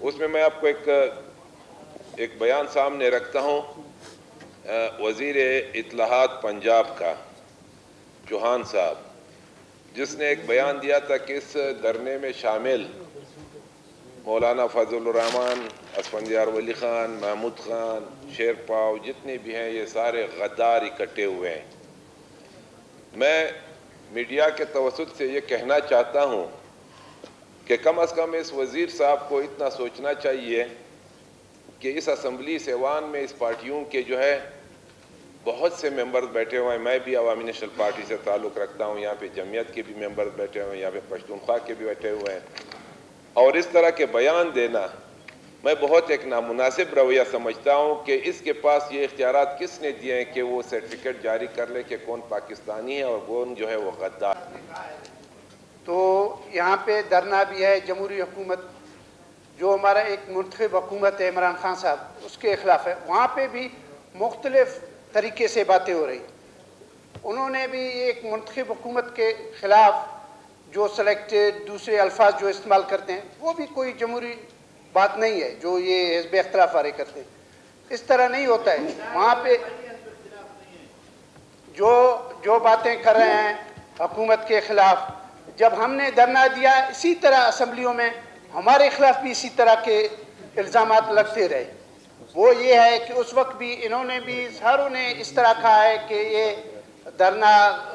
اس میں آپ کو ایک بیان سامنے رکھتا ہوں وزیر اطلاعات پنجاب کا چوہان صاحب، جس نے ایک بیان دیا تھا کہ اس دھرنے میں شامل مولانا فضل الرحمان، اسفندیار ولی خان، محمود خان، شیرپاؤ جتنے بھی ہیں یہ سارے غدار اکٹھے ہوئے ہیں۔ میں میڈیا کے توسط سے یہ کہنا چاہتا ہوں کہ کم از کم اس وزیر صاحب کو اتنا سوچنا چاہیے کہ اس اسمبلی سیوان میں اس پارٹیوں کے بہت سے ممبرز بیٹھے ہوئے ہیں۔ میں بھی عوامی نیشنل پارٹی سے تعلق رکھتا ہوں، یہاں پہ جمعیت کے بھی ممبرز بیٹھے ہوئے ہیں، یہاں پہ پشتونخوا کے بھی بیٹھے ہوئے ہیں، اور اس طرح کے بیان دینا میں بہت ایک نامناسب رویہ سمجھتا ہوں کہ اس کے پاس یہ اختیارات کس نے دیے ہیں کہ وہ سرٹیفکیٹ جاری کر لے کہ کون پاکستانی ہے اور کون وہ غدار۔ تو یہاں پہ دھرنا بھی ہے جمہوری حکومت، جو ہمارا ایک منتخب حکومت ہے عمران خان صاحب، اس کے خلاف ہے۔ وہاں پہ بھی مختلف طریقے سے باتیں ہو رہی، انہوں نے بھی ایک منتخب حکومت کے خلاف جو سلیکٹڈ دوسرے الفاظ جو استعمال کرتے ہیں وہ بھی کوئی جمہوری بات نہیں ہے جو یہ حزب اختلاف والے کرتے ہیں، اس طرح نہیں ہوتا ہے۔ وہاں پہ جو باتیں کر رہے ہیں حکومت کے خلاف، جب ہم نے دھرنا دیا اسی طرح اسمبلیوں میں ہمارے خلاف بھی اسی طرح کے الزامات لگتے رہے۔ وہ یہ ہے کہ اس وقت بھی انہوں نے بھی ساروں نے اس طرح کہا ہے کہ یہ دھرنا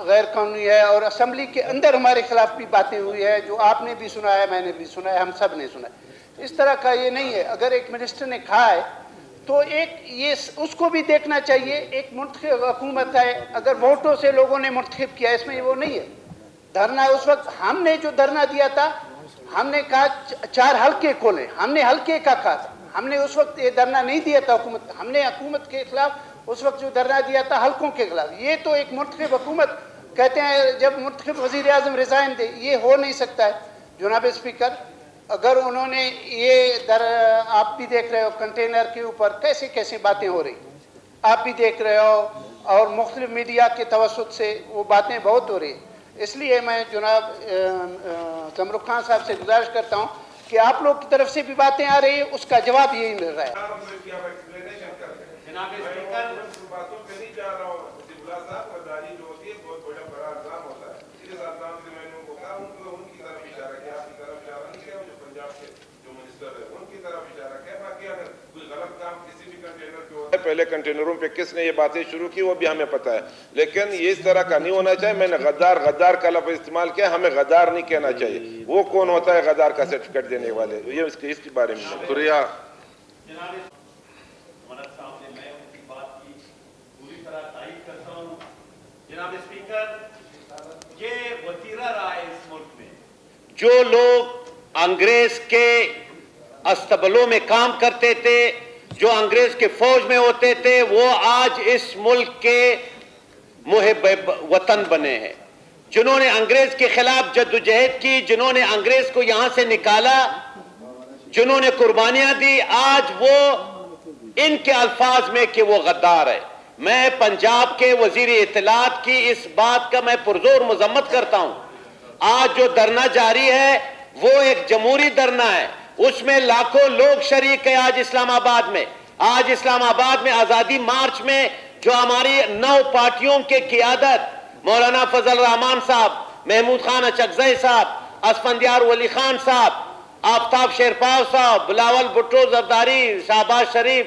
غیر قانونی ہے، اور اسمبلی کے اندر ہمارے خلاف بھی باتیں ہوئی ہے جو آپ نے بھی سنا ہے، میں نے بھی سنا ہے، ہم سب نے سنا ہے۔ اس طرح کا یہ نہیں ہے۔ اگر ایک منسٹر نے کہا ہے تو اس کو بھی دیکھنا چاہیے، ایک منتخب حکومت ہے، اگر ووٹوں سے لوگوں نے منتخب کیا، اس میں وہ نہیں ہے۔ دھرنا اس وقت ہم نے جو دھرنا دیا تھا، ہم نے کہا 4 حلقے کھولیں، ہم نے حلقے کا کہا تھا، ہم نے اس وقت یہ دھرنا نہیں دیا تھا حکومت، ہم نے حکومت کے خلاف اس وقت جو دھرنا دیا تھا حلقوں کے خلاف۔ یہ تو ایک منتخب حکومت کہتے ہیں جب منتخب وزیر اعظم ریزائن دے، یہ ہو نہیں سکتا ہے۔ جناب اسپیکر، اگر انہوں نے آپ بھی دیکھ رہے ہو کنٹینر کے اوپر کیسے باتیں ہو رہی، آپ بھی دیکھ رہے ہو، اور مختلف میڈیا کے توسط سے وہ باتیں بہت ہو رہی ہیں۔ اس لیے میں جناب زمرک خان صاحب سے گزارش کرتا ہوں کہ آپ لوگ کی طرف سے بھی باتیں آ رہی ہیں، اس کا جواب یہی مل رہا ہے۔ پہلے کنٹینروں پہ کس نے یہ باتیں شروع کی وہ بھی ہمیں پتہ ہے، لیکن یہ اس طرح کا نہیں ہونا چاہیے۔ میں نے غدار کا لفظ استعمال کیا، ہمیں غدار نہیں کہنا چاہیے۔ وہ کون ہوتا ہے غدار کا سرٹیفکیٹ دینے والے، یہ اس کے بارے میں شکریہ۔ جناب اسپیکر، یہ وتیرہ رہا ہے اس ملک میں، جو لوگ انگریز کے استبلوں میں کام کرتے تھے، جو انگریز کے فوج میں ہوتے تھے، وہ آج اس ملک کے محب وطن بنے ہیں۔ جنہوں نے انگریز کے خلاف جدوجہد کی، جنہوں نے انگریز کو یہاں سے نکالا، جنہوں نے قربانیاں دی، آج وہ ان کے الفاظ میں کہ وہ غدار ہے۔ میں پنجاب کے وزیر اطلاعات کی اس بات کا میں پرزور مذمت کرتا ہوں۔ آج جو دھرنا جاری ہے وہ ایک جمہوری دھرنا ہے، اس میں لاکھوں لوگ شریک ہیں۔ آج اسلام آباد میں آزادی مارچ میں جو ہماری 9 پارٹیوں کے قیادت مولانا فضل الرحمان صاحب، محمود خان اچکزئی صاحب، اسفندیار ولی خان صاحب، آفتاب شیرپاؤ صاحب، بلاول بھٹو زرداری، شہباز شریف،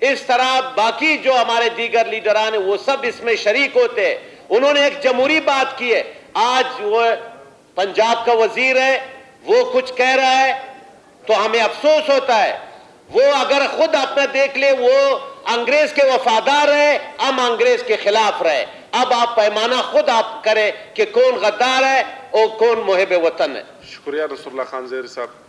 اس طرح باقی جو ہمارے دیگر لیڈران ہیں وہ سب اس میں شریک ہوتے ہیں۔ انہوں نے ایک جمہوری بات کی ہے۔ آج وہ پنجاب کا وزیر ہے، وہ کچھ کہہ رہا ہے تو ہمیں افسوس ہوتا ہے۔ وہ اگر خود اپنا دیکھ لے، وہ انگریز کے وفادار ہے، ہم انگریز کے خلاف رہے۔ اب آپ پیمانہ خود آپ کریں کہ کون غدار ہے اور کون محب وطن ہے۔ شکریہ رسول اللہ خان زیر صاحب۔